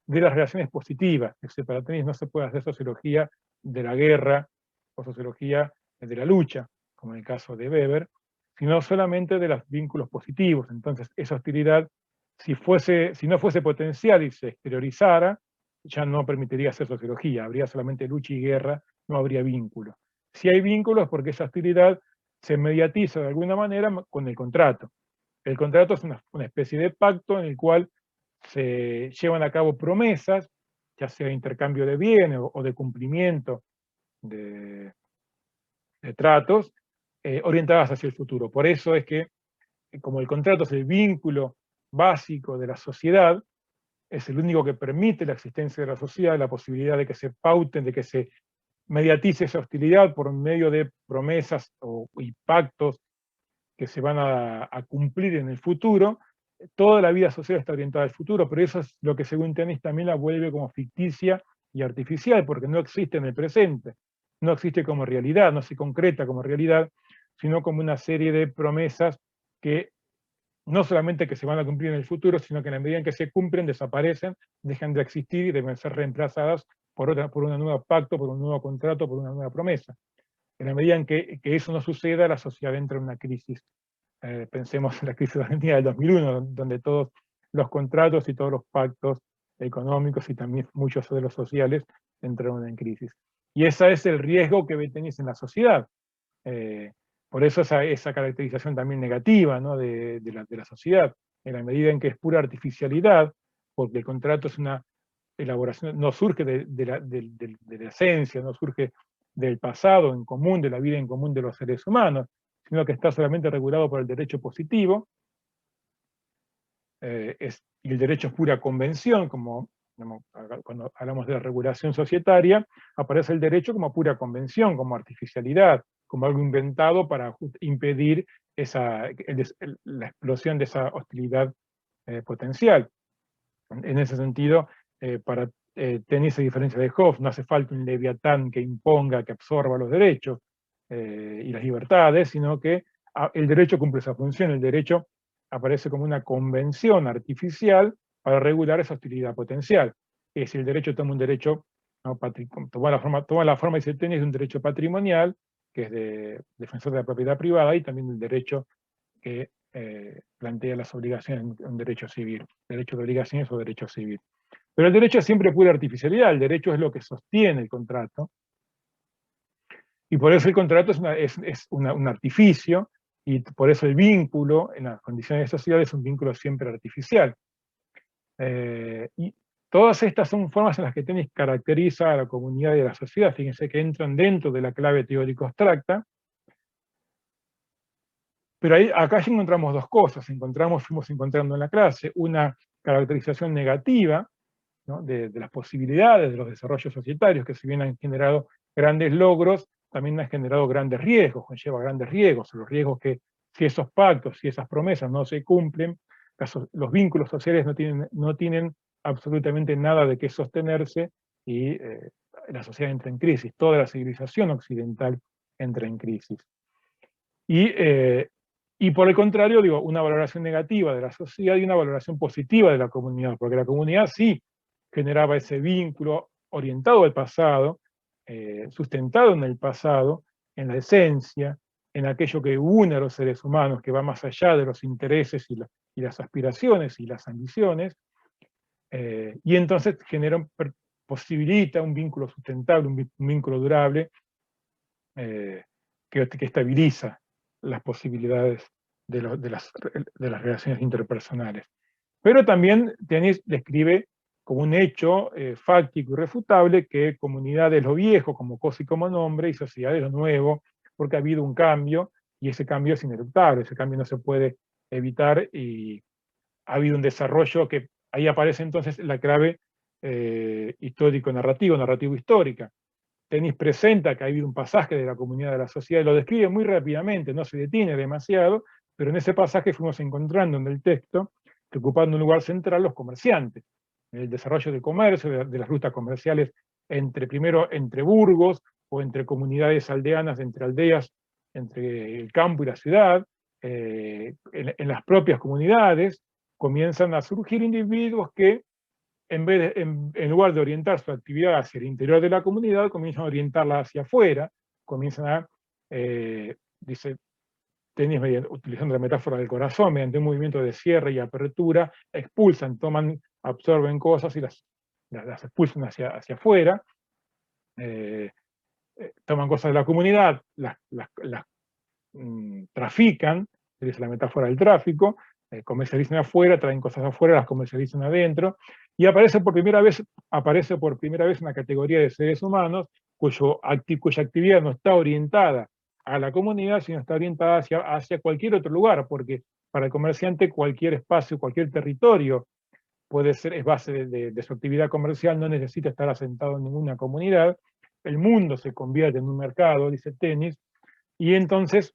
de las relaciones positivas. Para Tennis no se puede hacer sociología de la guerra o sociología de la lucha, como en el caso de Weber, sino solamente de los vínculos positivos. Entonces, esa hostilidad, si no fuese potencial y se exteriorizara, ya no permitiría hacer sociología, habría solamente lucha y guerra, no habría vínculo. Si hay vínculos, porque esa hostilidad se mediatiza de alguna manera con el contrato. El contrato es una especie de pacto en el cual se llevan a cabo promesas, ya sea de intercambio de bienes o de cumplimiento de tratos, orientadas hacia el futuro. Por eso es que, como el contrato es el vínculo básico de la sociedad, es el único que permite la existencia de la sociedad, la posibilidad de que se pauten, de que se mediatice esa hostilidad por medio de promesas y pactos que se van a cumplir en el futuro. Toda la vida social está orientada al futuro, pero eso es lo que según Tennis también la vuelve como ficticia y artificial, porque no existe en el presente, no existe como realidad, no se concreta como realidad, sino como una serie de promesas que no solamente que se van a cumplir en el futuro, sino que en la medida en que se cumplen, desaparecen, dejan de existir y deben ser reemplazadas por un nuevo pacto, por un nuevo contrato, por una nueva promesa. En la medida en que eso no suceda, la sociedad entra en una crisis. Pensemos en la crisis de Argentina del 2001, donde todos los contratos y todos los pactos económicos y también muchos de los sociales entraron en crisis. Y ese es el riesgo que tenéis en la sociedad. Por eso esa caracterización también negativa, ¿no? de la sociedad, en la medida en que es pura artificialidad, porque el contrato es una elaboración, no surge de la esencia, no surge del pasado en común, de la vida en común de los seres humanos, sino que está solamente regulado por el derecho positivo, y el derecho es pura convención, como cuando hablamos de la regulación societaria, aparece el derecho como pura convención, como artificialidad, como algo inventado para impedir la explosión de esa hostilidad potencial. En ese sentido, para Tennis, a diferencia de Hobbes, no hace falta un leviatán que imponga, que absorba los derechos y las libertades, sino que el derecho cumple esa función. El derecho aparece como una convención artificial para regular esa hostilidad potencial. Es decir, el derecho toma un derecho, ¿no? toma la forma, dice Tennis, de un derecho patrimonial, que es de defensor de la propiedad privada, y también el derecho que plantea las obligaciones en un derecho civil, derecho de obligaciones o derecho civil. Pero el derecho es siempre pura artificialidad, el derecho es lo que sostiene el contrato, y por eso el contrato es un artificio, y por eso el vínculo en las condiciones de sociedad es un vínculo siempre artificial. Y todas estas son formas en las que Tennis caracteriza a la comunidad y a la sociedad. Fíjense que entran dentro de la clave teórico-abstracta, pero acá ya encontramos dos cosas. Fuimos encontrando en la clase una caracterización negativa, ¿no? de las posibilidades de los desarrollos societarios, que si bien han generado grandes logros, también han generado grandes riesgos, conlleva grandes riesgos, los riesgos que si esos pactos, si esas promesas no se cumplen, los vínculos sociales no tienen absolutamente nada de qué sostenerse y la sociedad entra en crisis, toda la civilización occidental entra en crisis. Y por el contrario, digo, una valoración negativa de la sociedad y una valoración positiva de la comunidad, porque la comunidad sí generaba ese vínculo orientado al pasado, sustentado en el pasado, en la esencia, en aquello que une a los seres humanos, que va más allá de los intereses y las aspiraciones y las ambiciones, y entonces posibilita un vínculo sustentable, un vínculo durable, que estabiliza las posibilidades de las relaciones interpersonales. Pero también Tenis describe como un hecho fáctico y refutable que comunidades lo viejo como cosa y como nombre y sociedades lo nuevo, porque ha habido un cambio y ese cambio es ineluctable, ese cambio no se puede evitar y ha habido un desarrollo que ahí aparece entonces la clave narrativo-histórica. Tenis presenta que ha habido un pasaje de la comunidad de la sociedad y lo describe muy rápidamente, no se detiene demasiado, pero en ese pasaje fuimos encontrando en el texto que ocupando un lugar central los comerciantes, el desarrollo del comercio, de las rutas comerciales primero entre burgos o entre comunidades aldeanas, entre aldeas, entre el campo y la ciudad, en las propias comunidades comienzan a surgir individuos que en lugar de orientar su actividad hacia el interior de la comunidad, comienzan a orientarla hacia afuera, comienzan a, dice Tenis, utilizando la metáfora del corazón, mediante un movimiento de cierre y apertura, expulsan, absorben cosas y las expulsan hacia afuera, toman cosas de la comunidad, las trafican, es la metáfora del tráfico, comercializan afuera, traen cosas afuera, las comercializan adentro, y aparece por primera vez una categoría de seres humanos cuya actividad no está orientada a la comunidad, sino está orientada hacia cualquier otro lugar, porque para el comerciante cualquier espacio, cualquier territorio es base de su actividad comercial, no necesita estar asentado en ninguna comunidad, el mundo se convierte en un mercado, dice Tenis, y entonces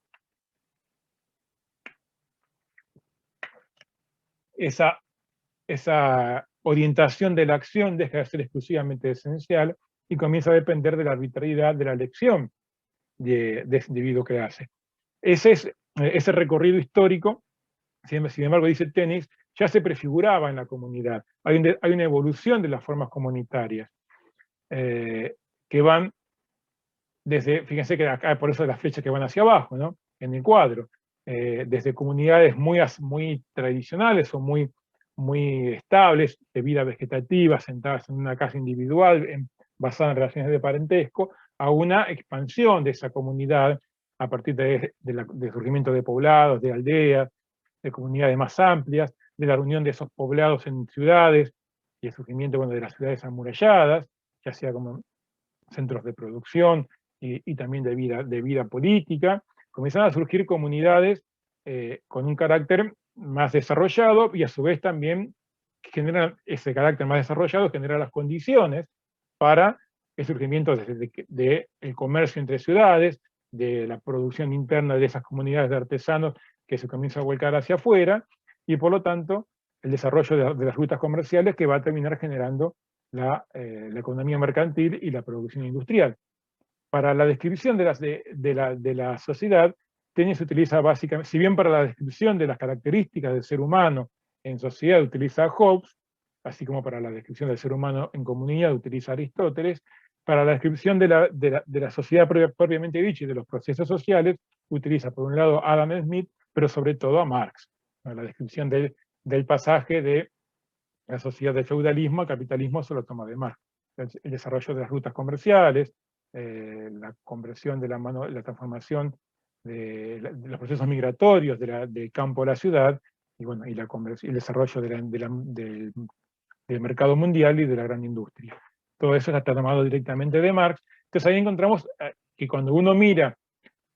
esa orientación de la acción deja de ser exclusivamente esencial y comienza a depender de la arbitrariedad de la elección de ese individuo que hace. Ese recorrido histórico, sin embargo, dice Tenis, ya se prefiguraba en la comunidad. Hay una evolución de las formas comunitarias que van desde, fíjense que acá por eso las flechas que van hacia abajo, ¿no? En el cuadro, desde comunidades muy tradicionales o muy estables, de vida vegetativa, sentadas en una casa individual, basada en relaciones de parentesco, a una expansión de esa comunidad a partir del surgimiento de poblados, de aldeas, de comunidades más amplias, de la reunión de esos poblados en ciudades, y el surgimiento de las ciudades amuralladas, ya sea como centros de producción y también de vida política. Comenzaron a surgir comunidades con un carácter más desarrollado y a su vez también ese carácter más desarrollado genera las condiciones para el surgimiento del comercio entre ciudades, de la producción interna de esas comunidades de artesanos que se comienza a volcar hacia afuera, y por lo tanto el desarrollo de las rutas comerciales que va a terminar generando la economía mercantil y la producción industrial. Para la descripción de la sociedad, Tenis utiliza básicamente, si bien para la descripción de las características del ser humano en sociedad utiliza a Hobbes, así como para la descripción del ser humano en comunidad utiliza a Aristóteles, para la descripción de la sociedad propiamente dicha y de los procesos sociales utiliza por un lado a Adam Smith, pero sobre todo a Marx, ¿no? La descripción del pasaje de la sociedad del feudalismo al capitalismo se lo toma de Marx. El desarrollo de las rutas comerciales, la conversión de la transformación de los procesos migratorios del campo a la ciudad, y bueno, y el desarrollo del mercado mundial y de la gran industria. Todo eso está tomado directamente de Marx. Entonces ahí encontramos que cuando uno mira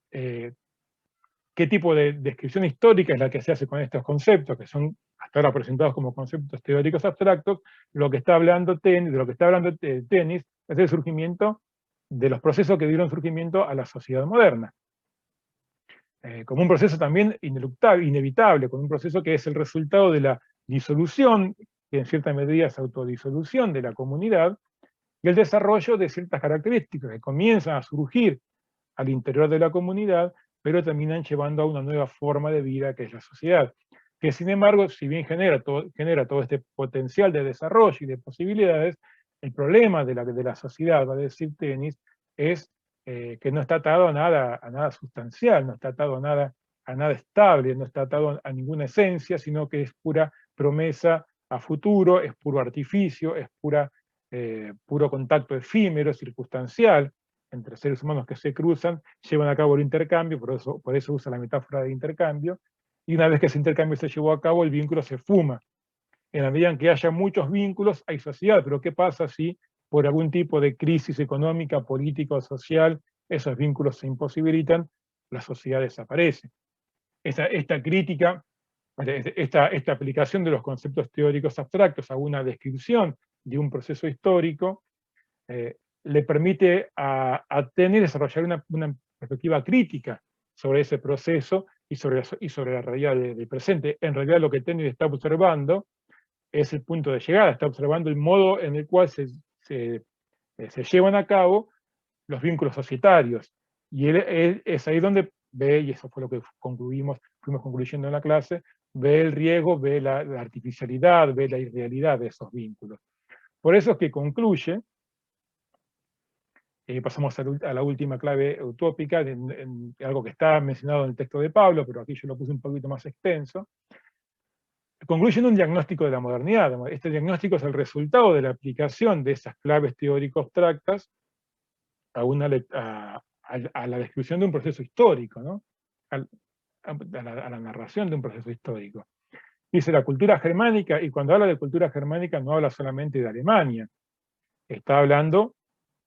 qué tipo de descripción histórica es la que se hace con estos conceptos, que son hasta ahora presentados como conceptos teóricos abstractos, de lo que está hablando Tenis es el surgimiento de los procesos que dieron surgimiento a la sociedad moderna. Como un proceso también inevitable, como un proceso que es el resultado de la disolución, que en cierta medida es autodisolución de la comunidad, y el desarrollo de ciertas características que comienzan a surgir al interior de la comunidad, pero terminan llevando a una nueva forma de vida que es la sociedad, que sin embargo, si bien genera todo este potencial de desarrollo y de posibilidades, el problema de la sociedad, va a decir Tenis, es que no está atado a nada sustancial, no está atado a nada estable, no está atado a ninguna esencia, sino que es pura promesa a futuro, es puro artificio, es puro contacto efímero, circunstancial, entre seres humanos que se cruzan, llevan a cabo el intercambio, por eso usa la metáfora de intercambio, y una vez que ese intercambio se llevó a cabo, el vínculo se fuma. En la medida en que haya muchos vínculos, hay sociedad, pero ¿qué pasa si por algún tipo de crisis económica, política o social, esos vínculos se imposibilitan? La sociedad desaparece. Esta crítica, esta aplicación de los conceptos teóricos abstractos a una descripción de un proceso histórico, le permite a Tenis desarrollar una perspectiva crítica sobre ese proceso y sobre la realidad del presente. En realidad lo que Tenis está observando es el punto de llegada, está observando el modo en el cual se llevan a cabo los vínculos societarios. Y él es ahí donde ve, y eso fue lo que fuimos concluyendo en la clase, ve el riesgo, ve la artificialidad, ve la irrealidad de esos vínculos. Por eso es que concluye, pasamos a la última clave utópica, en algo que está mencionado en el texto de Pablo, pero aquí yo lo puse un poquito más extenso, concluye en un diagnóstico de la modernidad. Este diagnóstico es el resultado de la aplicación de esas claves teórico-abstractas a la descripción de un proceso histórico, ¿no? A la narración de un proceso histórico. Dice la cultura germánica, y cuando habla de cultura germánica no habla solamente de Alemania, está hablando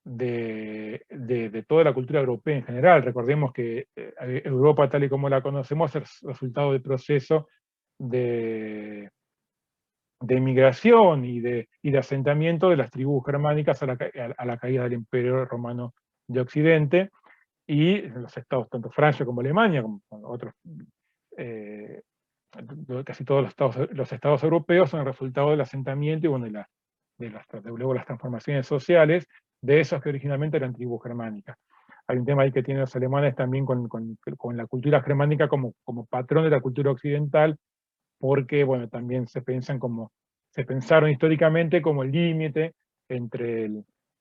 de toda la cultura europea en general. Recordemos que Europa, tal y como la conocemos, es resultado del proceso de inmigración y de asentamiento de las tribus germánicas a la caída del Imperio Romano de Occidente, y los estados, tanto Francia como Alemania, como otros, casi todos los estados europeos son el resultado del asentamiento y bueno, luego las transformaciones sociales de esos que originalmente eran tribus germánicas. Hay un tema ahí que tienen los alemanes también con la cultura germánica como patrón de la cultura occidental, porque bueno, también se pensaron históricamente como el límite entre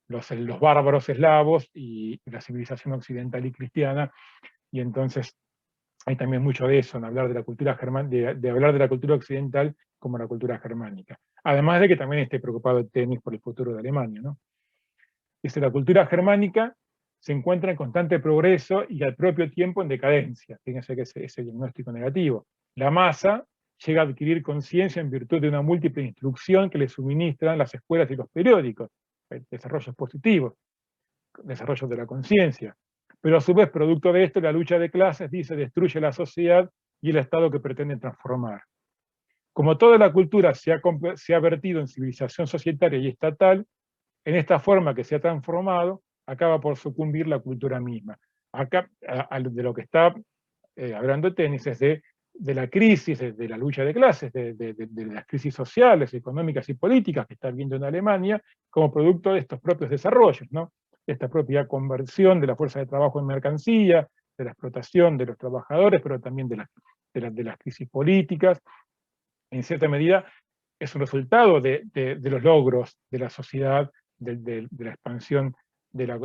los bárbaros eslavos y la civilización occidental y cristiana, y entonces hay también mucho de eso, en hablar de la cultura de hablar de la cultura occidental como la cultura germánica. Además de que también esté preocupado el Tenis por el futuro de Alemania, ¿no? Dice, la cultura germánica se encuentra en constante progreso y al propio tiempo en decadencia. Fíjense que ese diagnóstico negativo. La masa llega a adquirir conciencia en virtud de una múltiple instrucción que le suministran las escuelas y los periódicos, desarrollos positivos, desarrollo de la conciencia. Pero a su vez, producto de esto, la lucha de clases, dice, destruye la sociedad y el Estado que pretende transformar. Como toda la cultura se ha vertido en civilización societaria y estatal, en esta forma que se ha transformado, acaba por sucumbir la cultura misma. Acá, de lo que está hablando Tenis es de la crisis, de la lucha de clases, de las crisis sociales, económicas y políticas que está viendo en Alemania, como producto de estos propios desarrollos, ¿no? Esta propia conversión de la fuerza de trabajo en mercancía, de la explotación de los trabajadores, pero también de las crisis políticas. En cierta medida, es un resultado de los logros de la sociedad, de la expansión de la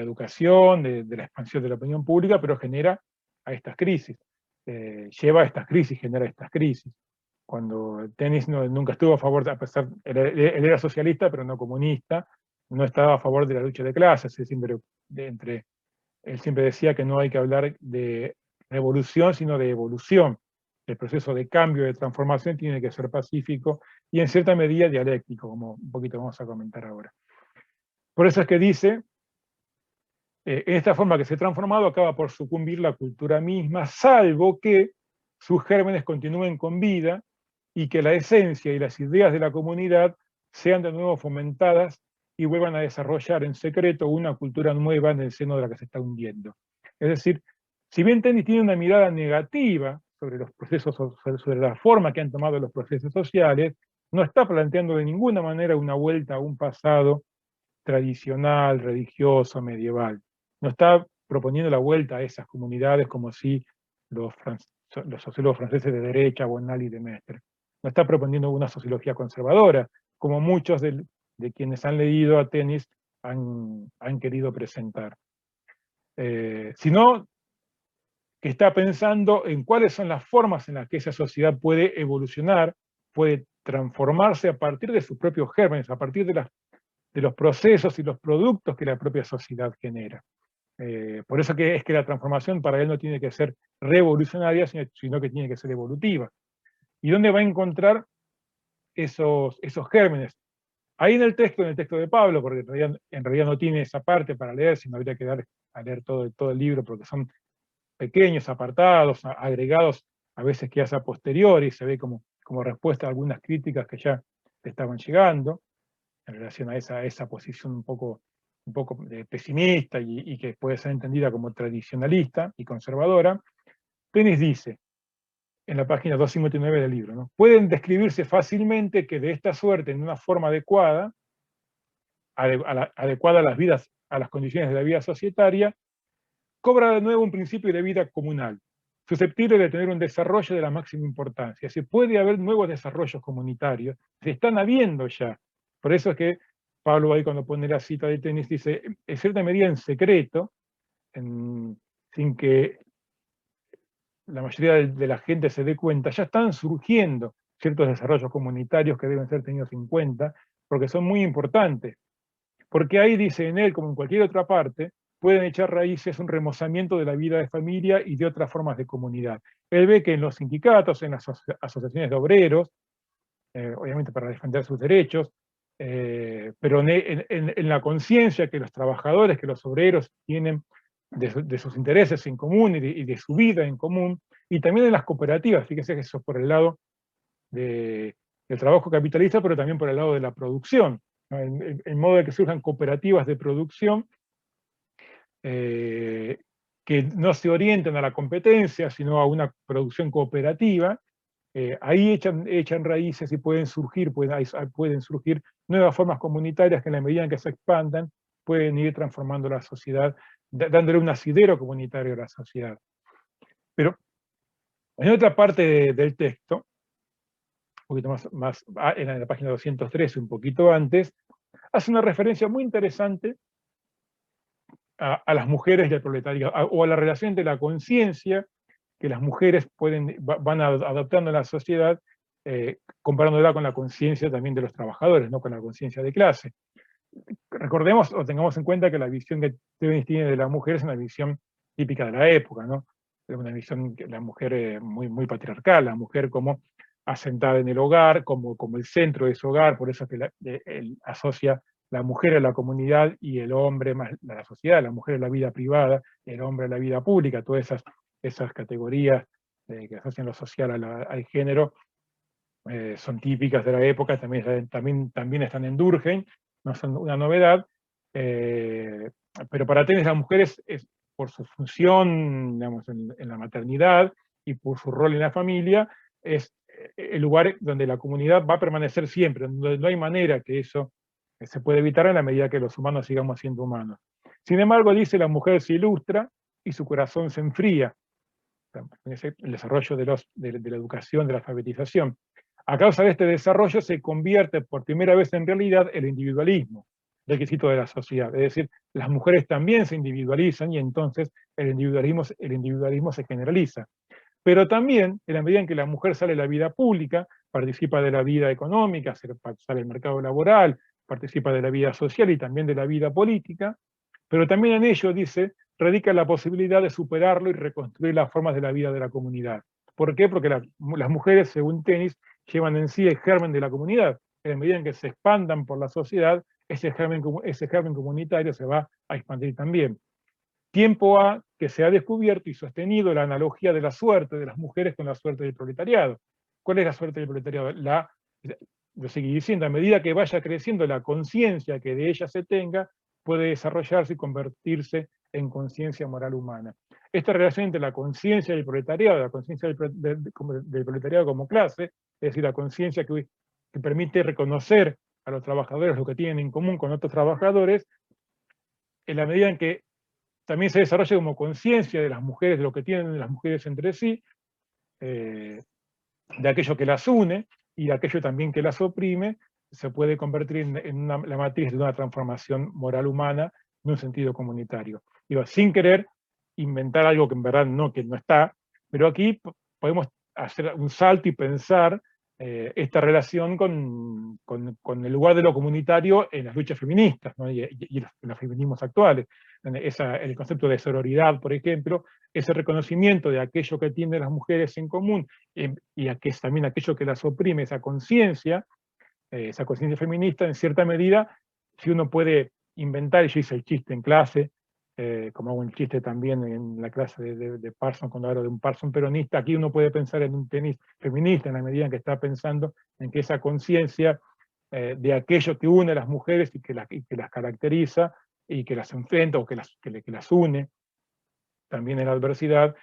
educación, de la expansión de la opinión pública, pero genera a estas crisis. Lleva a estas crisis, genera estas crisis. Cuando Tenis nunca estuvo a favor, a pesar, él era socialista, pero no comunista, no estaba a favor de la lucha de clases, él siempre decía que no hay que hablar de revolución, sino de evolución. El proceso de cambio, de transformación, tiene que ser pacífico y en cierta medida dialéctico, como un poquito vamos a comentar ahora. Por eso es que dice, en esta forma que se ha transformado, acaba por sucumbir la cultura misma, salvo que sus gérmenes continúen con vida y que la esencia y las ideas de la comunidad sean de nuevo fomentadas y vuelvan a desarrollar en secreto una cultura nueva en el seno de la que se está hundiendo. Es decir, si bien Tenis tiene una mirada negativa sobre los procesos, sobre la forma que han tomado los procesos sociales, no está planteando de ninguna manera una vuelta a un pasado tradicional, religioso, medieval. No está proponiendo la vuelta a esas comunidades como si los sociólogos franceses de derecha, Bonal y Demestre. No está proponiendo una sociología conservadora, como muchos de quienes han leído a Tenis han querido presentar, sino que está pensando en cuáles son las formas en las que esa sociedad puede evolucionar, puede transformarse a partir de sus propios gérmenes, a partir de los procesos y los productos que la propia sociedad genera. Por eso que es que la transformación para él no tiene que ser revolucionaria, sino que tiene que ser evolutiva. ¿Y dónde va a encontrar esos gérmenes? Ahí en el texto de Pablo, porque en realidad no tiene esa parte para leer, sino habría que dar a leer todo el libro, porque son pequeños apartados, agregados a veces que hace a posteriori, se ve como respuesta a algunas críticas que ya le estaban llegando, en relación a esa posición un poco pesimista y que puede ser entendida como tradicionalista y conservadora. Tönnies dice, en la página 259 del libro, ¿no? Pueden describirse fácilmente que de esta suerte, en una forma adecuada a las vidas, a las condiciones de la vida societaria, cobra de nuevo un principio de vida comunal, susceptible de tener un desarrollo de la máxima importancia. Se puede haber nuevos desarrollos comunitarios, se están habiendo ya. Por eso es que Pablo ahí cuando pone la cita de Tönnies dice, en cierta medida en secreto, sin que la mayoría de la gente se dé cuenta, ya están surgiendo ciertos desarrollos comunitarios que deben ser tenidos en cuenta, porque son muy importantes. Porque ahí dice en él, como en cualquier otra parte, pueden echar raíces un remozamiento de la vida de familia y de otras formas de comunidad. Él ve que en los sindicatos, en las asociaciones de obreros, obviamente para defender sus derechos, pero en la conciencia que los trabajadores, que los obreros tienen de sus intereses en común y de su vida en común, y también en las cooperativas, fíjese que eso por el lado del trabajo capitalista, pero también por el lado de la producción, ¿no? En modo de que surjan cooperativas de producción que no se orienten a la competencia, sino a una producción cooperativa. Ahí echan raíces y pueden surgir nuevas formas comunitarias que en la medida en que se expandan pueden ir transformando la sociedad, dándole un asidero comunitario a la sociedad. Pero en otra parte del texto, un poquito más en la página 213, un poquito antes, hace una referencia muy interesante a las mujeres y al proletariado, o a la relación de la conciencia que las mujeres van adaptando en la sociedad, comparándola con la conciencia también de los trabajadores, no con la conciencia de clase. Recordemos o tengamos en cuenta que la visión que Tönnies tiene de la mujer es una visión típica de la época, ¿no? Es una visión de la mujer muy patriarcal, la mujer como asentada en el hogar, como el centro de su hogar, por eso es que él asocia la mujer a la comunidad y el hombre más a la sociedad, la mujer a la vida privada, el hombre a la vida pública, todas esas categorías que asocian lo social al género son típicas de la época, también están en Durkheim, no son una novedad, pero para Tönnies las mujeres, por su función, digamos, en la maternidad y por su rol en la familia, es el lugar donde la comunidad va a permanecer siempre, donde no hay manera que eso se puede evitar en la medida que los humanos sigamos siendo humanos. Sin embargo, dice, la mujer se ilustra y su corazón se enfría, el desarrollo de la educación, de la alfabetización. A causa de este desarrollo se convierte por primera vez en realidad el individualismo, requisito de la sociedad. Es decir, las mujeres también se individualizan y entonces el individualismo se generaliza. Pero también, en la medida en que la mujer sale a la vida pública, participa de la vida económica, sale al mercado laboral, participa de la vida social y también de la vida política, pero también en ello, dice, radica la posibilidad de superarlo y reconstruir las formas de la vida de la comunidad. ¿Por qué? Porque las mujeres, según Tönnies, llevan en sí el germen de la comunidad. En la medida en que se expandan por la sociedad, ese germen comunitario se va a expandir también. Tiempo ha que se ha descubierto y sostenido la analogía de la suerte de las mujeres con la suerte del proletariado. ¿Cuál es la suerte del proletariado? Lo seguí diciendo, a medida que vaya creciendo la conciencia que de ella se tenga, puede desarrollarse y convertirse en conciencia moral humana. Esta relación entre la conciencia del proletariado, la conciencia del proletariado como clase, es decir, la conciencia que permite reconocer a los trabajadores lo que tienen en común con otros trabajadores, en la medida en que también se desarrolla como conciencia de las mujeres, de lo que tienen las mujeres entre sí, de aquello que las une y de aquello también que las oprime, se puede convertir en la matriz de una transformación moral humana en un sentido comunitario. Digo, sin querer inventar algo que en verdad que no está, pero aquí podemos hacer un salto y pensar esta relación con el lugar de lo comunitario en las luchas feministas, ¿no? y los feminismos actuales. El concepto de sororidad, por ejemplo, ese reconocimiento de aquello que tienen las mujeres en común y también aquello que las oprime, esa conciencia feminista, en cierta medida, si uno puede inventar, y yo hice el chiste en clase, como hago un chiste también en la clase de Parson, cuando hablo de un Parson peronista, aquí uno puede pensar en un tenis feminista en la medida en que está pensando en que esa conciencia de aquello que une a las mujeres y que las caracteriza y que las enfrenta o que las une, también en la adversidad,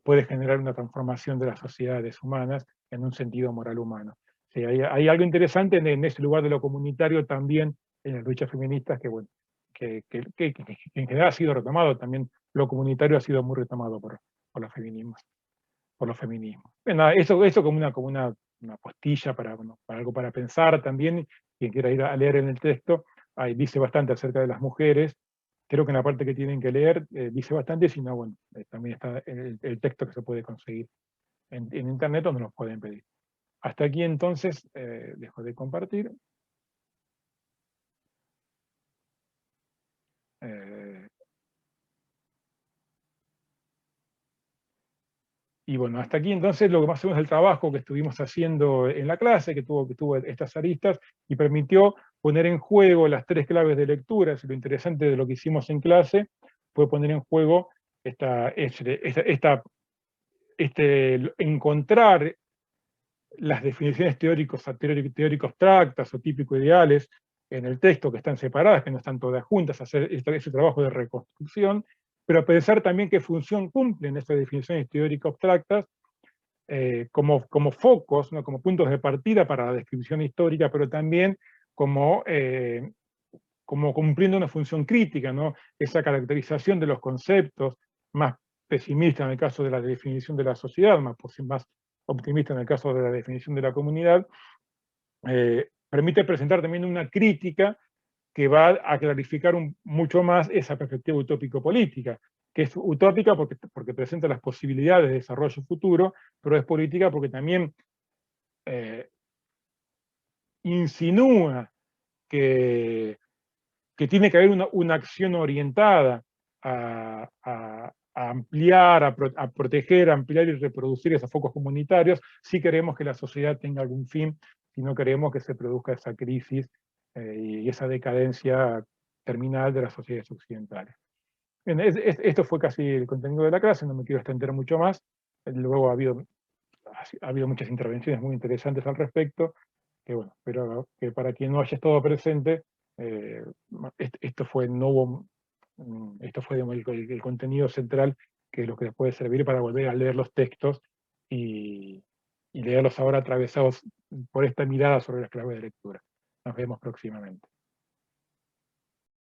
puede generar una transformación de las sociedades humanas en un sentido moral humano. Sí, hay algo interesante en ese lugar de lo comunitario también en las luchas feministas que, bueno, que en general ha sido retomado, también lo comunitario ha sido muy retomado por los feminismos. Bueno, eso como una postilla bueno, para algo para pensar también, quien quiera ir a leer en el texto, ahí dice bastante acerca de las mujeres. Creo que en la parte que tienen que leer dice bastante, sino bueno, también está el texto que se puede conseguir en internet donde nos pueden pedir. Hasta aquí entonces dejo de compartir. Y bueno, hasta aquí entonces lo que más o menos el trabajo que estuvimos haciendo en la clase, que tuvo estas aristas, y permitió poner en juego las 3 claves de lectura. Lo interesante de lo que hicimos en clase fue poner en juego encontrar las definiciones teóricos abstractas o típico-ideales en el texto, que están separadas, que no están todas juntas, hacer ese trabajo de reconstrucción, pero pensar también qué función cumplen esas definiciones teórico-abstractas como focos, ¿no? Como puntos de partida para la descripción histórica, pero también como cumpliendo una función crítica, ¿no? Esa caracterización de los conceptos, más pesimista en el caso de la definición de la sociedad, más optimista en el caso de la definición de la comunidad, permite presentar también una crítica que va a clarificar mucho más esa perspectiva utópico-política, que es utópica porque presenta las posibilidades de desarrollo futuro, pero es política porque también insinúa que tiene que haber una acción orientada a ampliar, a proteger, a ampliar y reproducir esos focos comunitarios, si queremos que la sociedad tenga algún fin, si no queremos que se produzca esa crisis y esa decadencia terminal de las sociedades occidentales. Bien, esto fue casi el contenido de la clase, no me quiero extender mucho más. Luego ha habido muchas intervenciones muy interesantes al respecto, que bueno, pero que para quien no haya estado presente, eh, esto fue digamos, el contenido central, que es lo que les puede servir para volver a leer los textos y leerlos ahora atravesados por esta mirada sobre las claves de lectura. Nos vemos próximamente.